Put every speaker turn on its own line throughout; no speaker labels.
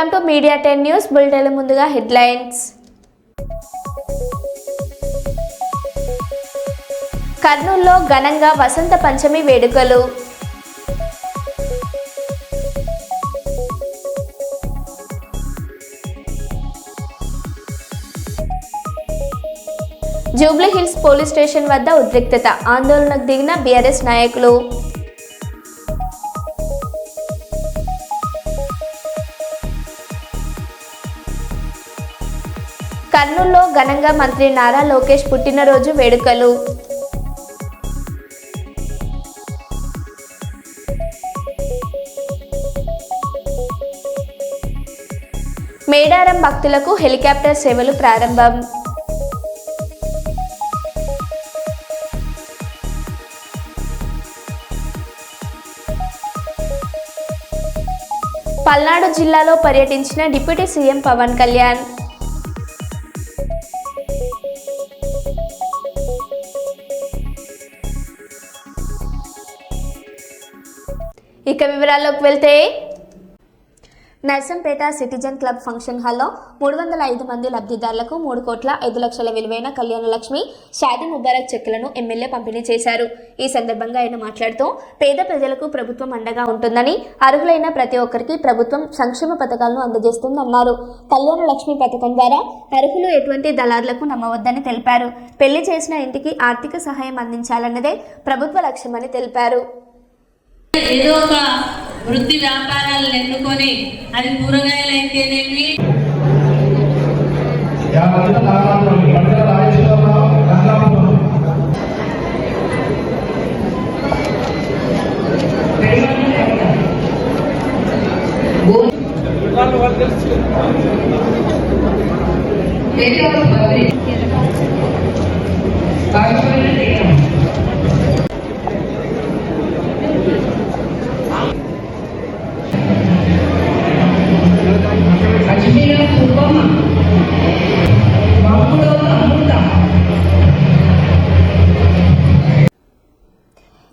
Welcome to media 10 news bulletin. ముందుగా headlines. కర్నూలులో ఘనంగా వసంత పంచమి వేడుకలు. జూబ్లీ హిల్స్ పోలీస్ స్టేషన్ వద్ద ఉద్రిక్తత, ఆందోళనకు దిగిన బీఆర్ఎస్ నాయకులు. కర్నూలులో ఘనంగా మంత్రి నారా లోకేష్ పుట్టినరోజు వేడుకలు. మేడారం భక్తులకు హెలికాప్టర్ సేవలు ప్రారంభం. పల్నాడు జిల్లాలో పర్యటించిన డిప్యూటీ సీఎం పవన్ కళ్యాణ్. ఇక వివరాల్లోకి వెళ్తే, నర్సంపేట సిటిజన్ క్లబ్ ఫంక్షన్ హాల్లో 305 మంది లబ్ధిదారులకు 3,05,00,000 విలువైన కళ్యాణ లక్ష్మి షాదీ ముబారక్ చెక్కులను ఎమ్మెల్యే పంపిణీ చేశారు. ఈ సందర్భంగా ఆయన మాట్లాడుతూ, పేద ప్రజలకు ప్రభుత్వం అండగా ఉంటుందని, అర్హులైన ప్రతి ఒక్కరికి ప్రభుత్వం సంక్షేమ పథకాలను అందజేస్తుందన్నారు. కళ్యాణ లక్ష్మి పథకం ద్వారా అర్హులు ఎటువంటి దళారులకు నమ్మవద్దని తెలిపారు. పెళ్లి చేసిన ఇంటికి ఆర్థిక సహాయం అందించాలన్నదే ప్రభుత్వ లక్ష్యమని తెలిపారు.
ఏదో ఒక వృత్తి వ్యాపారాలను ఎన్నుకొని, అది కూరగాయలు అయితేనేమి,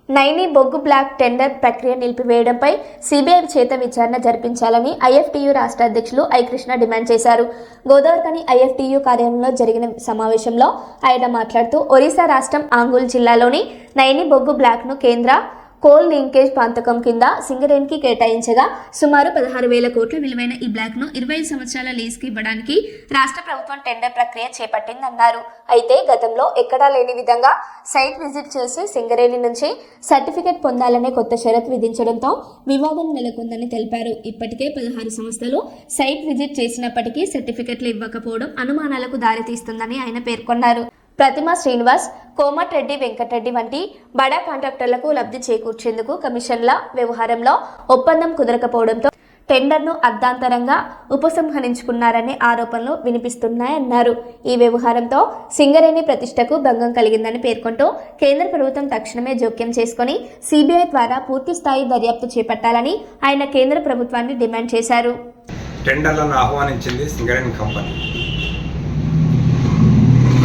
నైని బొగ్గు బ్లాక్ టెండర్ ప్రక్రియ నిలిపివేయడంపై సిబిఐ చేత విచారణ జరిపించాలని ఐఎఫ్టియు రాష్ట్ర అధ్యక్షులు ఐ కృష్ణ డిమాండ్ చేశారు. గోదావరిఖని ఐఎఫ్టియు కార్యాలయంలో జరిగిన సమావేశంలో ఆయన మాట్లాడుతూ, ఒరిస్సా రాష్ట్రం ఆంగుల్ జిల్లాలోని నైని బొగ్గు బ్లాక్ను కేంద్ర కోల్ లింకేజ్ పథకం కింద సింగరేణికి కేటాయించగా సుమారు 16,000 కోట్ల విలువైన ఈ బ్లాక్ను 25 సంవత్సరాల లీజుకి ఇవ్వడానికి రాష్ట్ర ప్రభుత్వం టెండర్ ప్రక్రియ చేపట్టిందన్నారు. అయితే గతంలో ఎక్కడా లేని విధంగా సైట్ విజిట్ చేసి సింగరేణి నుంచి సర్టిఫికెట్ పొందాలనే కొత్త షరతు విధించడంతో వివాదం నెలకొందని తెలిపారు. ఇప్పటికే 16 సంస్థలు సైట్ విజిట్ చేసినప్పటికీ సర్టిఫికెట్లు ఇవ్వకపోవడం అనుమానాలకు దారితీస్తుందని ఆయన పేర్కొన్నారు. ప్రతిమ శ్రీనివాస్, కోమటిరెడ్డి వెంకటరెడ్డి వంటి బడా కాంట్రాక్టర్లకు లబ్ధి చేకూర్చేందుకు కమిషన్ల వ్యవహారంలో ఒప్పందం కుదరకపోవడంతో టెండర్ను అర్ధాంతరంగా ఉపసంహరించుకున్నారనే ఆరోపణలు వినిపిస్తున్నాయన్నారు. ఈ వ్యవహారంతో సింగరేణి ప్రతిష్టకు భంగం కలిగిందని పేర్కొంటూ కేంద్ర ప్రభుత్వం తక్షణమే జోక్యం చేసుకుని సిబిఐ ద్వారా పూర్తి స్థాయి దర్యాప్తు చేపట్టాలని ఆయన కేంద్ర ప్రభుత్వాన్ని డిమాండ్ చేశారు.
టెండర్లను ఆహ్వానించింది సింగరేణి కంపెనీ,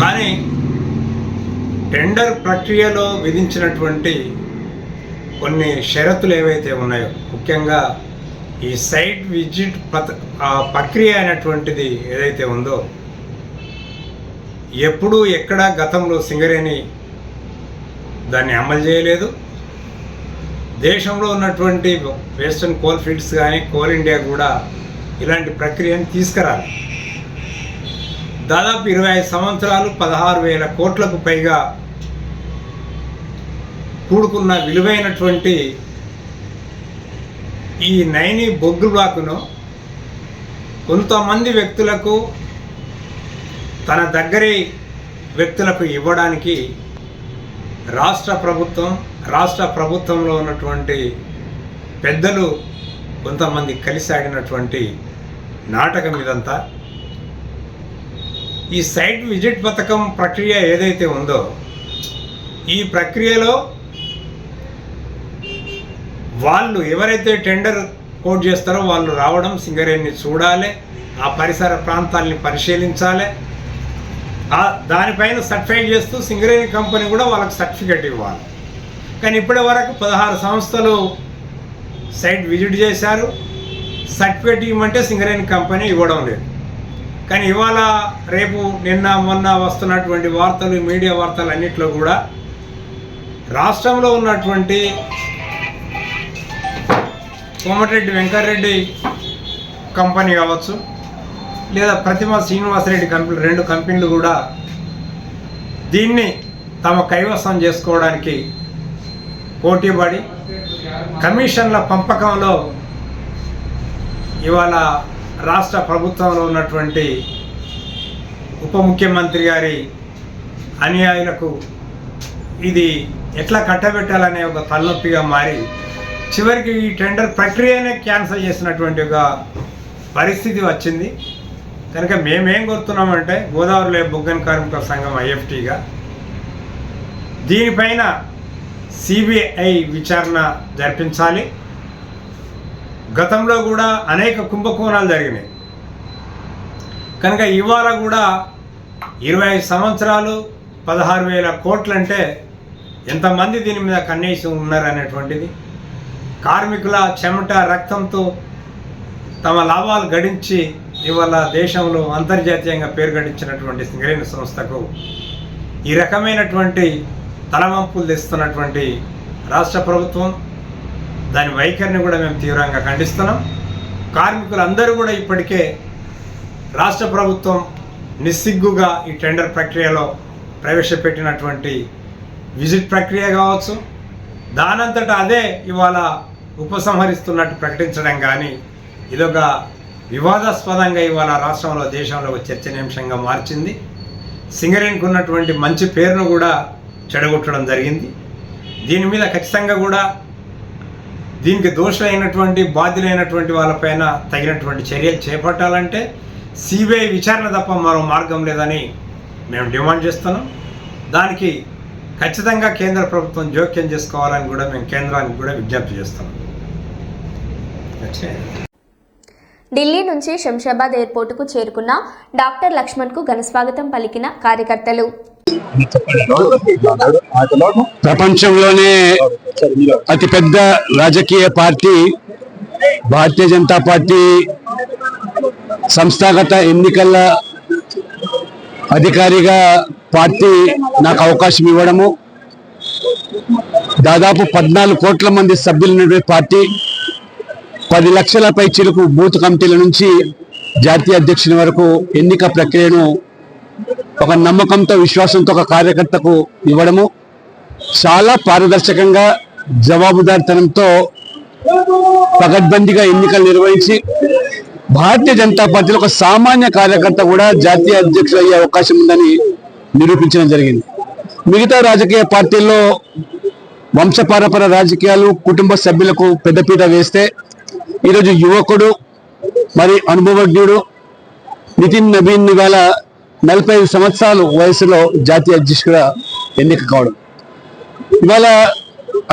కానీ టెండర్ ప్రక్రియలో విధించినటువంటి కొన్ని షరతులు ఏవైతే ఉన్నాయో, ముఖ్యంగా ఈ సైట్ విజిట్ ప్రక్రియ అనేటువంటిది ఏదైతే ఉందో, ఎప్పుడూ ఎక్కడ గతంలో సింగరేణి దాన్ని అమలు చేయలేదు. దేశంలో ఉన్నటువంటి వెస్టర్న్ కోల్ ఫీల్డ్స్ కానీ కోల్ ఇండియా కూడా ఇలాంటి ప్రక్రియను తీసుకురాలి. దాదాపు 25 సంవత్సరాలు 16,000 కోట్లకు పైగా కూడుకున్న విలువైనటువంటి ఈ నైని బొగ్గు బ్లాకును కొంతమంది వ్యక్తులకు, తన దగ్గరి వ్యక్తులకు ఇవ్వడానికి రాష్ట్ర ప్రభుత్వంలో ఉన్నటువంటి పెద్దలు కొంతమంది కలిసి ఆడినటువంటి నాటకం ఇదంతా. ఈ సైట్ విజిట్ పథకం ప్రక్రియ ఏదైతే ఉందో, ఈ ప్రక్రియలో వాళ్ళు ఎవరైతే టెండర్ కోట్ చేస్తారో వాళ్ళు రావడం, సింగరేణిని చూడాలి, ఆ పరిసర ప్రాంతాలని పరిశీలించాలి, దానిపైన సర్టిఫై చేస్తూ సింగరేణి కంపెనీ కూడా వాళ్ళకి సర్టిఫికెట్ ఇవ్వాలి. కానీ ఇప్పటి వరకు 16 సంస్థలు సైట్ విజిట్ చేశారు. సర్టిఫికేట్ ఇవ్వమంటే సింగరేణి కంపెనీ ఇవ్వడం లేదు. కానీ ఇవాళ రేపు నిన్న మొన్న వస్తున్నటువంటి వార్తలు, మీడియా వార్తలు అన్నింటిలో కూడా రాష్ట్రంలో ఉన్నటువంటి కోమటిరెడ్డి వెంకటరెడ్డి కంపెనీ కావచ్చు, లేదా ప్రతిమ శ్రీనివాసరెడ్డి కంపెనీ, 2 కంపెనీలు కూడా దీన్ని తమ కైవసం చేసుకోవడానికి పోటీపడి కమిషన్ల పంపకంలో ఇవాళ రాష్ట్ర ప్రభుత్వంలో ఉన్నటువంటి ఉప ముఖ్యమంత్రి గారి అనుయాయులకు ఇది ఎట్లా కట్టబెట్టాలనే ఒక తలనొప్పిగా మారి చివరికి ఈ టెండర్ ప్రక్రియనే క్యాన్సిల్ చేసినటువంటి ఒక పరిస్థితి వచ్చింది. కనుక మేమేం కోరుతున్నామంటే గోదావరిలో బొగ్గన కార్మిక సంఘం ఐఎఫ్టీగా దీనిపైన సిబిఐ విచారణ జరిపించాలి. గతంలో కూడా అనేక కుంభకోణాలు జరిగినాయి. కనుక ఇవాళ కూడా 25 సంవత్సరాలు 16,000 కోట్లు అంటే ఎంతమంది దీని మీద కన్నేసి ఉన్నారనేటువంటిది, కార్మికుల చెమట రక్తంతో తమ లాభాలు గడించి ఇవాళ దేశంలో అంతర్జాతీయంగా పేరు గడించినటువంటి సింగరేణి సంస్థకు ఈ రకమైనటువంటి తలవంపులు తెస్తున్నటువంటి రాష్ట్ర ప్రభుత్వం, దాని వైఖరిని కూడా మేము తీవ్రంగా ఖండిస్తున్నాం. కార్మికులందరూ కూడా ఇప్పటికే రాష్ట్ర ప్రభుత్వం నిస్సిగ్గుగా ఈ టెండర్ ప్రక్రియలో ప్రవేశపెట్టినటువంటి విజిట్ ప్రక్రియ కావచ్చు, దానంతటా అదే ఇవాళ ఉపసంహరిస్తున్నట్టు ప్రకటించడం కానీ ఇదొక వివాదాస్పదంగా ఇవాళ రాష్ట్రంలో, దేశంలో ఒక చర్చనీయాంశంగా మార్చింది. సింగరేణికి ఉన్నటువంటి మంచి పేరును కూడా చెడగొట్టడం జరిగింది. దీని మీద ఖచ్చితంగా కూడా దీనికి దోషులైనటువంటి, బాధ్యులైనటువంటి వాళ్ళపైన తగినటువంటి చర్యలు చేపట్టాలంటే సిబిఐ విచారణ తప్ప మరో మార్గం లేదని మేము డిమాండ్ చేస్తున్నాం. దానికి ఖచ్చితంగా కేంద్ర ప్రభుత్వం జోక్యం చేసుకోవాలని కూడా మేము కేంద్రానికి కూడా విజ్ఞప్తి చేస్తున్నాం.
ఢిల్లీ నుంచి శంషాబాద్ ఎయిర్పోర్టుకు చేరుకున్న డాక్టర్ లక్ష్మణ్కు ఘనస్వాగతం పలికిన కార్యకర్తలు.
ప్రపంచంలోనే అతిపెద్ద రాజకీయ పార్టీ భారతీయ జనతా పార్టీ సంస్థాగత ఎన్నికల అధికారిగా పార్టీ నాకు అవకాశం ఇవ్వడము, దాదాపు 14 కోట్ల మంది సభ్యులు పార్టీ, 10 లక్షల పైచిలకు బూత్ కమిటీల నుంచి జాతీయ అధ్యక్షుని వరకు ఎన్నిక ప్రక్రియను ఒక నమ్మకంతో, విశ్వాసంతో ఒక కార్యకర్తకు ఇవ్వడము, చాలా పారదర్శకంగా, జవాబుదారితనంతో పకడ్బందీగా ఎన్నికలు నిర్వహించి భారతీయ జనతా పార్టీలో ఒక సామాన్య కార్యకర్త కూడా జాతీయ అధ్యక్షుడు అయ్యే అవకాశం ఉందని నిరూపించడం జరిగింది. మిగతా రాజకీయ పార్టీల్లో వంశపారపర రాజకీయాలు, కుటుంబ సభ్యులకు పెద్దపీట వేస్తే ఈరోజు యువకుడు మరి అనుభవజ్ఞుడు నితిన్ నబీన్ ఇవాళ 45 సంవత్సరాలు వయసులో జాతీయ అధ్యక్షుడిగా ఎన్నిక కావడం, ఇవాళ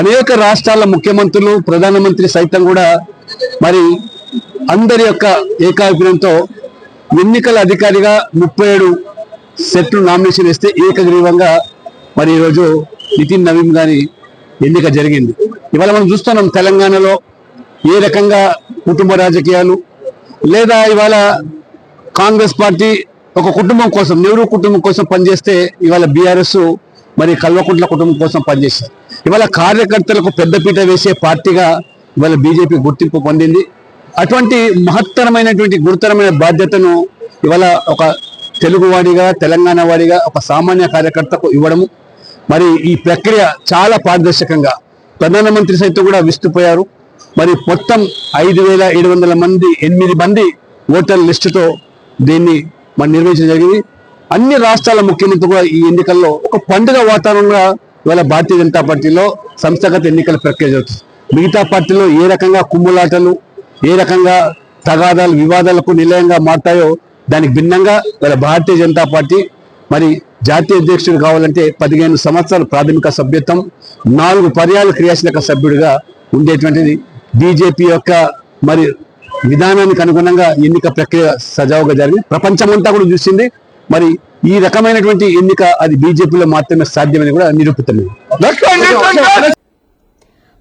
అనేక రాష్ట్రాల ముఖ్యమంత్రులు, ప్రధానమంత్రి సైతం కూడా మరి అందరి యొక్క ఏకాభిప్రాయంతో ఎన్నికల అధికారిగా 37 సెట్లు నామినేషన్ వేస్తే ఏకగ్రీవంగా మరి ఈరోజు నితిన్ నవీన్ గారి ఎన్నిక జరిగింది. ఇవాళ మనం చూస్తున్నాం తెలంగాణలో ఏ రకంగా కుటుంబ రాజకీయాలు, లేదా ఇవాళ కాంగ్రెస్ పార్టీ ఒక కుటుంబం కోసం, నెహ్రూ కుటుంబం కోసం పనిచేస్తే ఇవాళ బీఆర్ఎస్ మరి కల్వకుంట్ల కుటుంబం కోసం పనిచేస్తారు. ఇవాళ కార్యకర్తలకు పెద్దపీట వేసే పార్టీగా ఇవాళ బీజేపీ గుర్తింపు పొందింది. అటువంటి మహత్తరమైనటువంటి గురుతరమైన బాధ్యతను ఇవాళ ఒక తెలుగువాడిగా, తెలంగాణ వాడిగా, ఒక సామాన్య కార్యకర్తకు ఇవ్వడము, మరి ఈ ప్రక్రియ చాలా పారదర్శకంగా, ప్రధానమంత్రి సైతం కూడా విస్తుపోయారు. మరి మొత్తం 5,700 మంది, 8 మంది ఓటర్ల లిస్టుతో దీన్ని మరి నిర్వహించడం జరిగింది. అన్ని రాష్ట్రాల ముఖ్యమంత్రులు కూడా ఈ ఎన్నికల్లో ఒక పండుగ వాతావరణంగా ఇవాళ భారతీయ జనతా పార్టీలో సంస్థాగత ఎన్నికల ప్రక్రియ జరుగుతుంది. మిగతా పార్టీలో ఏ రకంగా కుమ్ములాటలు, ఏ రకంగా తగాదాలు, వివాదాలకు నిలయంగా మారుతాయో దానికి భిన్నంగా ఇవాళ భారతీయ జనతా పార్టీ మరి జాతీయ అధ్యక్షుడు కావాలంటే 15 సంవత్సరాలు ప్రాథమిక సభ్యత్వం, 4 పర్యాలు క్రియాశీలక సభ్యుడిగా ఉండేటువంటిది బీజేపీ యొక్క మరి విధానానికి అనుగుణంగా ఎన్నిక ప్రక్రియ సజావుగా జరిగింది. ప్రపంచమంతా కూడా చూసింది. మరి ఈ రకమైనటువంటి ఎన్నిక అది బీజేపీలో మాత్రమే సాధ్యమని కూడా నిరూపితమైంది.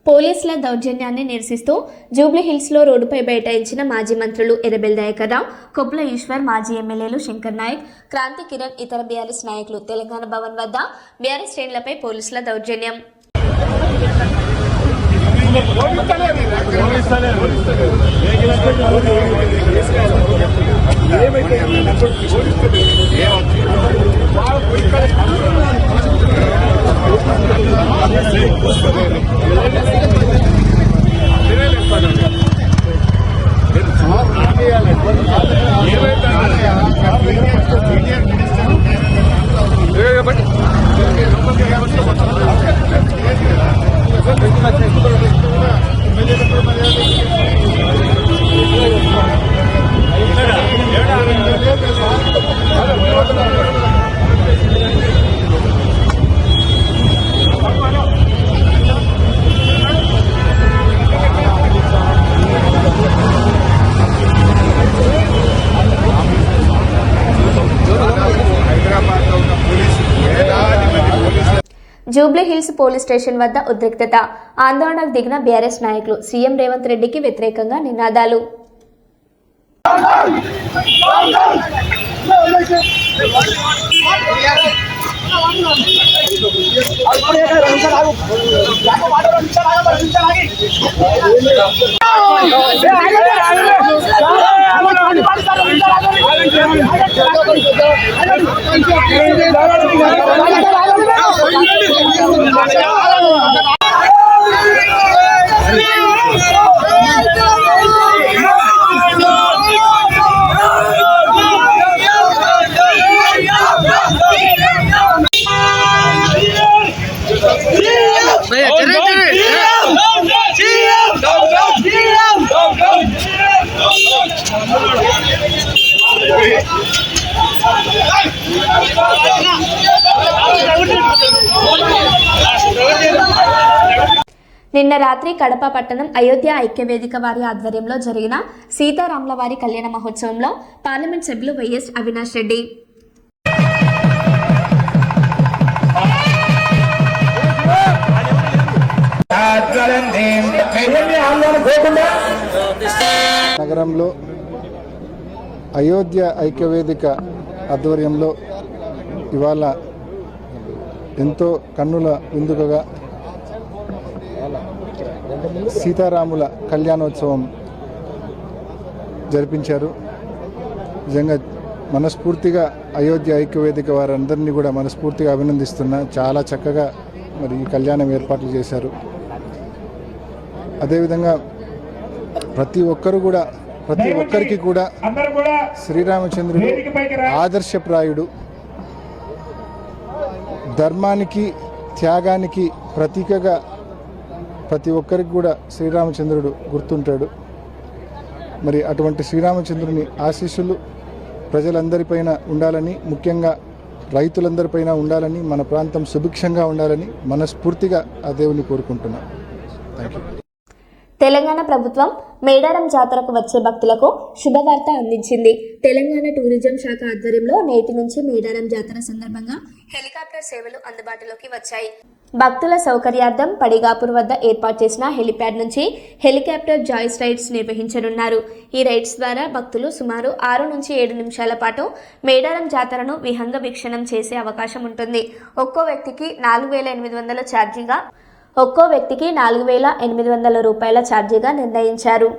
పోలీసుల దౌర్జన్యాన్ని నిరసిస్తూ జూబ్లీహిల్స్లో రోడ్డుపై బైఠాయించిన మాజీ మంత్రులు ఎర్రబెల్లి దయాకర్రావు, కొప్పుల ఈశ్వర్, మాజీ ఎమ్మెల్యేలు శంకర్ నాయక్, క్రాంతి కిరణ్, ఇతర బీఆర్ఎస్ నాయకులు. తెలంగాణ భవన్ వద్ద బీఆర్ఎస్ శ్రేణులపై పోలీసుల దౌర్జన్యం. జూబ్లీహిల్స్ పోలీస్ స్టేషన్ వద్ద ఉద్రిక్తత. ఆందోళనకు దిగిన బీఆర్ఎస్ నాయకులు. సీఎం రేవంత్ రెడ్డికి వ్యతిరేకంగా నినాదాలు. నిన్న రాత్రి కడప పట్టణం అయోధ్య ఐక్యవేదిక వారి ఆధ్వర్యంలో జరిగిన సీతారాముల వారి కళ్యాణ మహోత్సవంలో పార్లమెంట్ సభ్యులు వైఎస్ అవినాష్ రెడ్డి,
నగరంలో అయోధ్య ఐక్యవేదిక ఆధ్వర్యంలో ఇవాళ ఎంతో కన్నుల విందుగా సీతారాముల కళ్యాణోత్సవం జరిపించారు. నిజంగా మనస్ఫూర్తిగా అయోధ్య ఐక్యవేదిక వారందరినీ కూడా మనస్ఫూర్తిగా అభినందిస్తున్నా. చాలా చక్కగా మరి ఈ కళ్యాణం ఏర్పాట్లు చేశారు. అదేవిధంగా ప్రతి ఒక్కరికి కూడా శ్రీరామచంద్రుడు ఆదర్శప్రాయుడు, ధర్మానికి త్యాగానికి ప్రతీకగా ప్రతి ఒక్కరికి కూడా శ్రీరామచంద్రుడు గుర్తుంటాడు. మరి అటువంటి శ్రీరామచంద్రుని ఆశీస్సులు ప్రజలందరిపైన ఉండాలని, ముఖ్యంగా రైతులందరిపైన ఉండాలని, మన ప్రాంతం సుభిక్షంగా ఉండాలని మనస్ఫూర్తిగా ఆ దేవుని కోరుకుంటున్నాను. Thank you.
తెలంగాణ ప్రభుత్వం మేడారం జాతరకు వచ్చే భక్తులకు శుభవార్త అందించింది. తెలంగాణ టూరిజం శాఖ ఆధ్వర్యంలో నేటి నుంచి మేడారం జాతర సందర్భంగా హెలికాప్టర్ సేవలు అందుబాటులోకి వచ్చాయి. భక్తుల సౌకర్యార్థం పడిగాపూర్ వద్ద ఏర్పాటు చేసిన హెలిప్యాడ్ నుంచి హెలికాప్టర్ జాయిస్ రైడ్స్ నిర్వహించనున్నారు. ఈ రైడ్స్ ద్వారా భక్తులు సుమారు 6 నుంచి 7 నిమిషాల పాటు మేడారం జాతరను విహంగ వీక్షణం చేసే అవకాశం ఉంటుంది. ఒక్కో వ్యక్తికి 4,800 ఛార్జీగా ఒక్కో వ్యక్తికి 4,800 రూపాయల ఛార్జీగా నిర్ణయించారు.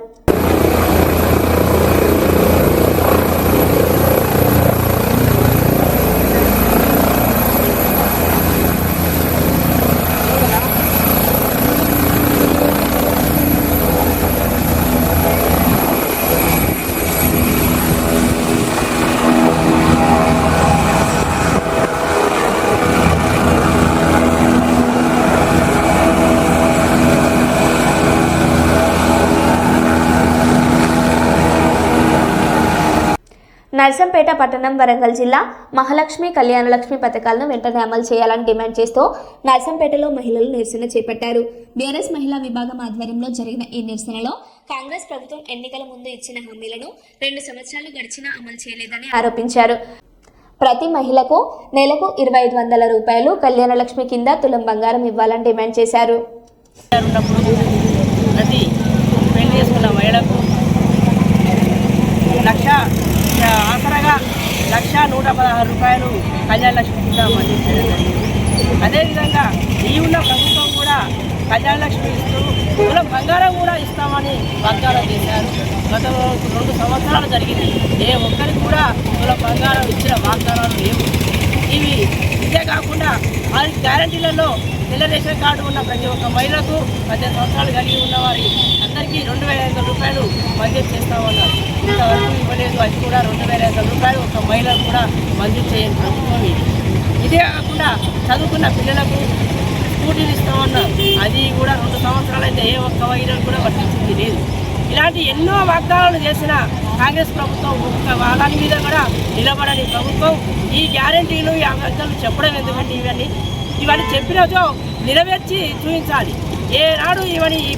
నర్సంపేట పట్టణం వరంగల్ జిల్లా మహాలక్ష్మి కళ్యాణలక్ష్మి పథకాలను వెంటనే అమలు చేయాలని డిమాండ్ చేస్తూ నర్సంపేటలో మహిళలు నిరసన చేపట్టారు. బీఆర్ఎస్ మహిళా విభాగం ఆధ్వర్యంలో జరిగిన ఈ నిరసనలో కాంగ్రెస్ ప్రభుత్వం ఎన్నికల ముందు ఇచ్చిన హామీలను 2 సంవత్సరాలు గడిచినా అమలు చేయలేదని ఆరోపించారు. ప్రతి మహిళకు నెలకు 2,500 రూపాయలు కళ్యాణలక్ష్మి కింద తులం బంగారం ఇవ్వాలని డిమాండ్ చేశారు.
ఉన్నప్పుడు ప్రతి పెళ్లి చేసుకున్న మహిళకు ఆసరాగా 1,116 రూపాయలు కళ్యాణ లక్ష్మి కింద మంజూరు చేయడం జరిగింది. అదేవిధంగా ఈ ఉన్న ప్రభుత్వం కూడా కళ్యాణ లక్ష్మి ఇస్తూ తులం బంగారం కూడా ఇస్తామని వాగ్దానం చేశారు. గత 2 సంవత్సరాలు జరిగింది. ఏ ఒక్కరికి కూడా తులం బంగారం ఇచ్చిన వాగ్దానాలు లేవు. ఇదే కాకుండా ఆ గ్యారంటీలలో తెల్ల రేషన్ కార్డు ఉన్న ప్రతి ఒక్క మహిళకు 18 సంవత్సరాలు కలిగి ఉన్న వారి అందరికీ 2,500 రూపాయలు మంజూరు చేస్తామన్నారు. ఇంతవరకు ఇవ్వలేదు. అది కూడా 2,500 రూపాయలు ఒక మహిళకు కూడా మంజూరు చేయని ప్రభుత్వం ఇదే కాకుండా చదువుకున్న పిల్లలకు స్కూటీలు ఇస్తామన్నారు. అది కూడా 2 సంవత్సరాలు అయితే ఏ ఒక్క మహిళకు కూడా వర్తించింది లేదు. ఇలాంటి ఎన్నో వాగ్దానాలు చేసిన కాంగ్రెస్ ప్రభుత్వం వాళ్ళ మీద కూడా నిలబడని ప్రభుత్వం ఈ గ్యారంటీలు ఈ వాగ్దానాలు చెప్పడం ఎందుకంటే ఇవన్నీ చెప్పినతో నెరవేర్చి చూపించాలి. ఏనాడు ఈ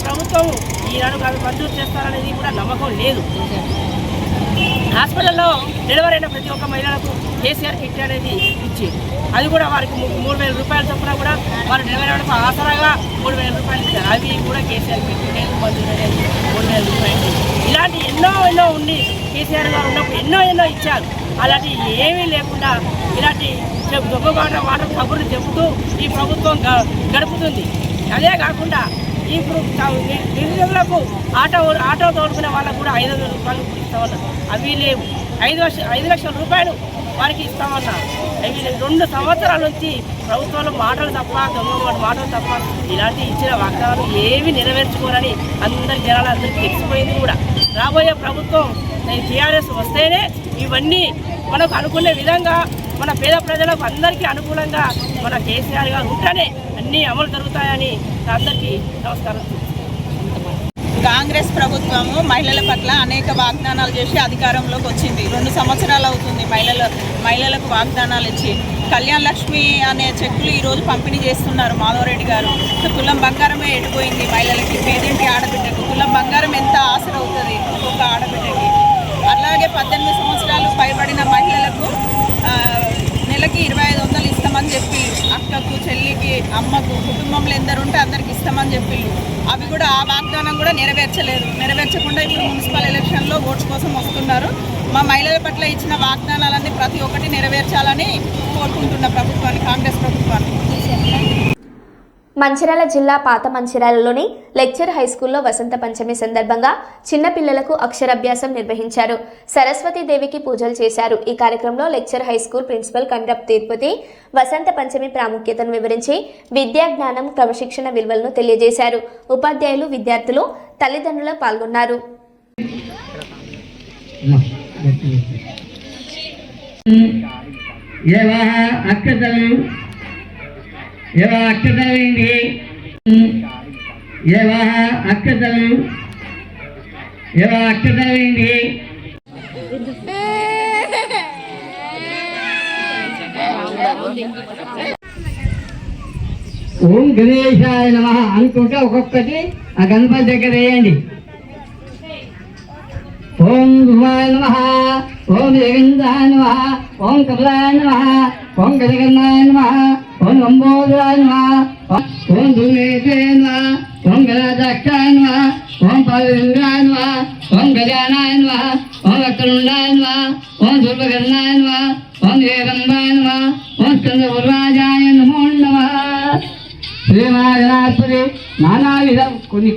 ప్రభుత్వం ఈనాడు మంజూరు చేస్తారనేది కూడా నమ్మకం లేదు. హాస్పిటల్లో డెలివరీ అయిన ప్రతి ఒక్క మహిళలకు కేసీఆర్ కిట్ అనేది ఇచ్చి అది కూడా వారికి 3,000 రూపాయలు చొప్పున కూడా వారు డెలివరీ అవ్వడానికి ఆసరాగా 3,000 రూపాయలు ఇచ్చారు. అవి కూడా కేసీఆర్ కిట్ లేదు, మంజూరు అనేది 3,000 రూపాయలు. ఇలాంటి ఎన్నో ఉండి కేసీఆర్ గారు ఉన్నప్పుడు ఎన్నో ఇచ్చారు. అలాంటి ఏమీ లేకుండా ఇలాంటి మాట కబుర్లు చెబుతూ ఈ ప్రభుత్వం గడుపుతుంది. అదే కాకుండా ఇప్పుడు నిరుద్యోగులకు ఆటో తోడుకునే వాళ్ళకు కూడా 500 రూపాయలు ఇస్తామన్నారు. అవి లేవు. 5 లక్షల రూపాయలు వారికి ఇస్తామన్నారు. అవి 2 సంవత్సరాల నుంచి ప్రభుత్వంలో మాటలు తప్ప మాటలు తప్ప ఇలాంటి ఇచ్చిన వాగ్దానాలు ఏవి నెరవేర్చుకోరని జనాలందరికీ తెలిసిపోయింది కూడా. రాబోయే ప్రభుత్వం టీఆర్ఎస్ వస్తేనే ఇవన్నీ మనకు అనుకునే విధంగా మన పేద ప్రజలకు అందరికీ అనుకూలంగా మన కేసీఆర్ గారు ఉంటేనే అన్నీ అమలు జరుగుతాయని అందరికీ నమస్కారం.
కాంగ్రెస్ ప్రభుత్వము మహిళల పట్ల అనేక వాగ్దానాలు చేసి అధికారంలోకి వచ్చింది. 2 సంవత్సరాలు అవుతుంది మహిళలకు వాగ్దానాలు ఇచ్చి. కళ్యాణ లక్ష్మి అనే చెక్కులు ఈరోజు పంపిణీ చేస్తున్నారు మాధవరెడ్డి గారు. తులం బంగారమే ఎడిపోయింది మహిళలకి. పేదింటి ఆడబిడ్డకు తులం బంగారం ఎంత ఆసరవుతుంది ఒక్కొక్క ఆడబిడ్డకి. అలాగే 18 సంవత్సరాలు పైబడిన మహిళలకు నెలకి 2,500 ఇస్తామని చెప్పి అక్కకు, చెల్లికి, అమ్మకు, కుటుంబంలో ఎందరు ఉంటే అందరికి ఇస్తామని చెప్పి అవి కూడా ఆ వాగ్దానం కూడా నెరవేర్చకుండా ఇప్పుడు మున్సిపల్ ఎలక్షన్లో ఓట్స్ కోసం వస్తున్నారు. మా మహిళల పట్ల ఇచ్చిన వాగ్దానాలన్నీ ప్రతి ఒక్కటి నెరవేర్చాలని కోరుకుంటున్న ప్రభుత్వాన్ని, కాంగ్రెస్ ప్రభుత్వాన్ని.
మంచిర్యాల జిల్లా పాత మంచిర్యాలలోని లెక్చర్ హైస్కూల్లో వసంత పంచమి సందర్భంగా చిన్నపిల్లలకు అక్షరాభ్యాసం నిర్వహించారు. సరస్వతీదేవికి పూజలు చేశారు. ఈ కార్యక్రమంలో లెక్చర్ హైస్కూల్ ప్రిన్సిపల్ కండ్రప్ తిరుపతి వసంత పంచమి ప్రాముఖ్యతను వివరించి విద్యా జ్ఞానం, క్రమశిక్షణ విలువలను తెలియజేశారు. ఉపాధ్యాయులు, విద్యార్థులు, తల్లిదండ్రులు పాల్గొన్నారు.
అక్షతలండి ఓం గణేశాయ నమః అనుకుంటే ఒక్కొక్కటి ఆ గణపతి దగ్గర వేయండి. ఓం ధృవాయ నమః, ఓం జగన్నాయ నమః, ఓం కమలాయ నమః, ఓం గజగన్నాయ నమః, ఓం లంబోదరాయ నమః, ఓం ధూమేశాయ నమః, ఓం గణాధ్యక్షాయ నమః, ఓం పాదలింగాయ నమః, ఓం గజానాయ నమః, ఓం వక్రతుండాయ నమః, ఓం ధూర్వకర్ణాయ నమః, ఓం జయరంబాయ నమః, ఓం స్కందపూర్వాజాయ నమో నమః. శ్రీమహాగణాధిపతి నానావిధ కొన్ని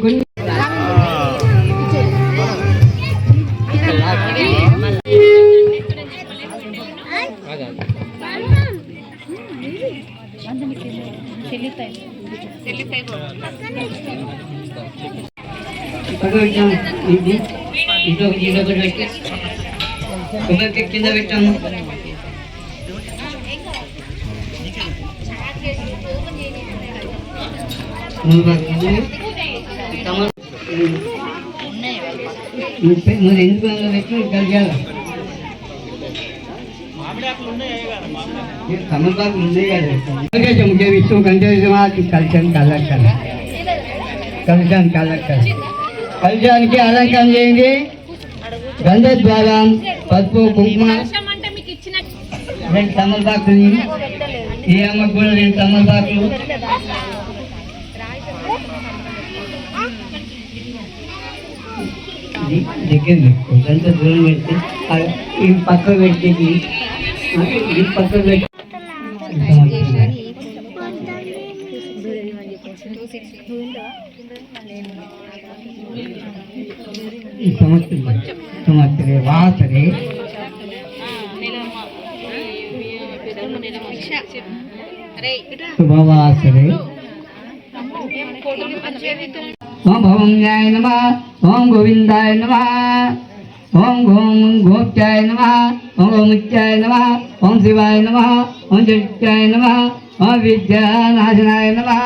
కింద పెట్టాము. మరి ఎందుకు పెట్టి కలిగాలి తమలపాకులు ఉన్నాయి కదా. ముఖ్య విష్ణు కలిశానికి అలంకరణ చేయండి. గంధద్వారం, పసుపు, కుంకుమ, 2 తమలపాకులు, ఈ అమ్మకు కూడా 2 తమలపాకులు. ఇది దగ్గర పెట్టుకోవచ్చు, అంత దూరం పెడితే ఈ పక్క పెట్టి ఈ పక్క పెట్టి సంవత్సరే వాసరే శుభవాసరే ఓం భవంగాయ నమః, ఓం గోవిందాయ నమః, ఓం గోప్యాయ నమః, ఓం గోముత్యాయ నమః, ఓం శివాయ నమః, ఓం చరిత్యాయ నమః, ఓం విద్యానాశనాయ నమః,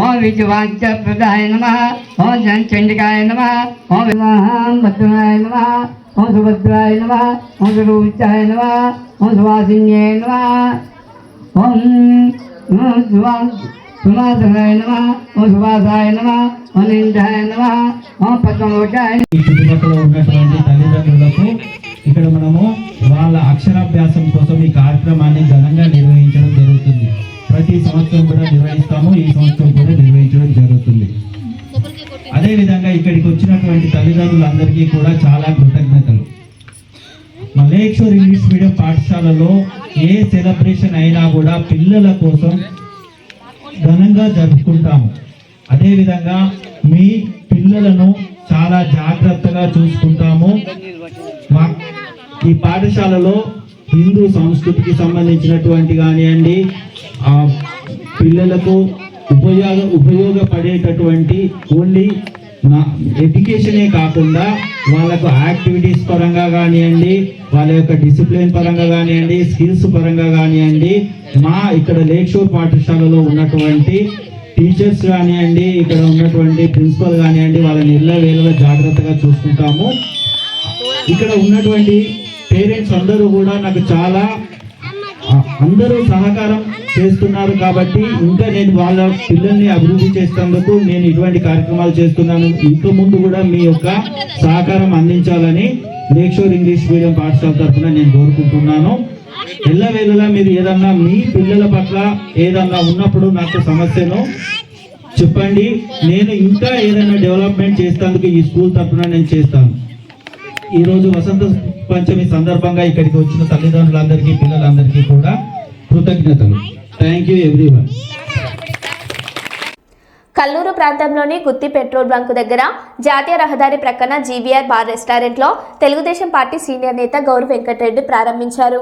ఓం విద్యవాంఛప్రదాయ నమః, ఓం చండికాయ నమః, ఓం భద్రాయ నమః, ఓం సుభద్రాయ నమః, ఓం సురూపితాయ నమః, ఓం సువాసిన్యాయ నమః, ఓం సుమాసనాయ నమః, ఓం సువాసాయ నమః, ఓం నిందాయ నమః, ఓం పద్మలోకాయ.
ఈ చుట్టుపక్కల ఉన్నటువంటి తల్లిదండ్రులకు ఇక్కడ మనము వాళ్ళ అక్షరాభ్యాసం కోసం ఈ కార్యక్రమాన్ని ఘనంగా నిర్వహించడం జరుగుతుంది. ప్రతి సంవత్సరం కూడా నిర్వహిస్తాము, ఈ సంవత్సరం కూడా నిర్వహించడం జరుగుతుంది. అదేవిధంగా ఇక్కడికి వచ్చినటువంటి తల్లిదండ్రులందరికీ కూడా చాలా కృతజ్ఞతలు. మా లేక్షోర్ ఇంగ్లీష్ మీడియం పాఠశాలలో ఏ సెలబ్రేషన్ అయినా కూడా పిల్లల కోసం ఘనంగా జరుపుకుంటాము. అదేవిధంగా మీ పిల్లలను చాలా జాగ్రత్తగా చూసుకుంటాము. మా ఈ పాఠశాలలో హిందూ సంస్కృతికి సంబంధించినటువంటి కానివ్వండి, పిల్లలకు ఉపయోగపడేటటువంటి ఓన్లీ ఎడ్యుకేషనే కాకుండా వాళ్ళకు యాక్టివిటీస్ పరంగా కానివ్వండి, వాళ్ళ యొక్క డిసిప్లిన్ పరంగా కానివ్వండి, స్కిల్స్ పరంగా కానివ్వండి, మా ఇక్కడ లేక్షోర్ పాఠశాలలో ఉన్నటువంటి టీచర్స్ కానివ్వండి, ఇక్కడ ఉన్నటువంటి ప్రిన్సిపల్ కానివ్వండి, వాళ్ళని ఎల్లవేళలా జాగ్రత్తగా చూసుకుంటాము. ఇక్కడ ఉన్నటువంటి పేరెంట్స్ అందరూ కూడా నాకు చాలా అందరూ సహకారం చేస్తున్నారు. కాబట్టి ఇంకా నేను వాళ్ళ పిల్లల్ని అభివృద్ధి చేసేందుకు నేను ఇటువంటి కార్యక్రమాలు చేస్తున్నాను. ఇంకా ముందు కూడా మీ యొక్క సహకారం అందించాలని లేక్షోర్ ఇంగ్లీష్ మీడియం పాఠశాల తరఫున నేను కోరుకుంటున్నాను. ఎల్లవేళలా మీరు ఏదన్నా మీ పిల్లల పట్ల ఏదన్నా ఉన్నప్పుడు నాకు సమస్యను చెప్పండి. నేను ఇంకా ఏదైనా డెవలప్మెంట్ చేసేందుకు ఈ స్కూల్ తరఫున నేను చేస్తాను. ఈరోజు వసంత పంచమి సందర్భంగా ఇక్కడికి వచ్చిన తల్లిదండ్రులందరికీ, పిల్లలందరికీ కూడా కృతజ్ఞతలు. Thank you everyone.
కల్లూరు ప్రాంతంలోని గుత్తి పెట్రోల్ బంకు దగ్గర జాతీయ రహదారి ప్రక్కన జీవీఆర్ బార్ రెస్టారెంట్లో తెలుగుదేశం పార్టీ సీనియర్ నేత గౌరవ్ వెంకటరెడ్డి ప్రారంభించారు.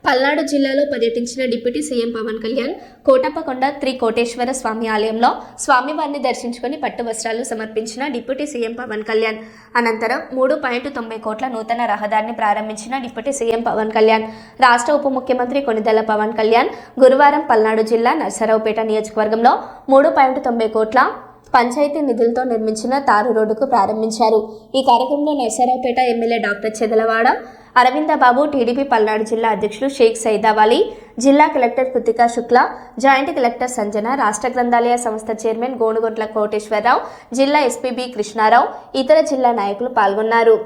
పల్నాడు జిల్లాలో పర్యటించిన డిప్యూటీ సీఎం పవన్ కళ్యాణ్ కోటప్పకొండ శ్రీ కోటేశ్వర స్వామి ఆలయంలో స్వామివారిని దర్శించుకుని పట్టు వస్త్రాలు సమర్పించిన డిప్యూటీ సీఎం పవన్ కళ్యాణ్. అనంతరం 3.90 కోట్ల నూతన రహదారిని ప్రారంభించిన డిప్యూటీ సీఎం పవన్ కళ్యాణ్. రాష్ట్ర ఉప ముఖ్యమంత్రి కొనిదెల పవన్ కళ్యాణ్ గురువారం పల్నాడు జిల్లా నర్సరావుపేట నియోజకవర్గంలో 3.90 కోట్ల పంచాయతీ నిధులతో నిర్మించిన తారు రోడ్డుకు ప్రారంభించారు. ఈ కార్యక్రమంలో Narasaraopet MLA doctor Chedalavada Aravindababu, TDP Palnadu జిల్లా అధ్యక్షులు షేక్ సైదావాలి, జిల్లా collector Kritika Shukla, joint collector Sanjana, రాష్ట్ర గ్రంథాలయ సంస్థ చైర్మన్ గోనుగొంట్ల కోటేశ్వరరావు, జిల్లా ఎస్పీ బి కృష్ణారావు, ఇతర జిల్లా నాయకులు పాల్గొన్నారు.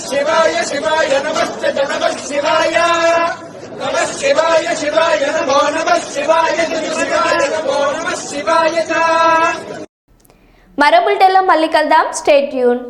శివాయ శివాయ నమస్తే నమః శివాయ నమః శివాయ శివాయ నమో నమః శివాయ శివాయ నమో నమః శివాయ.
మరో బులెటిన్లో మళ్ళీ కలుద్దాం. Stay tune.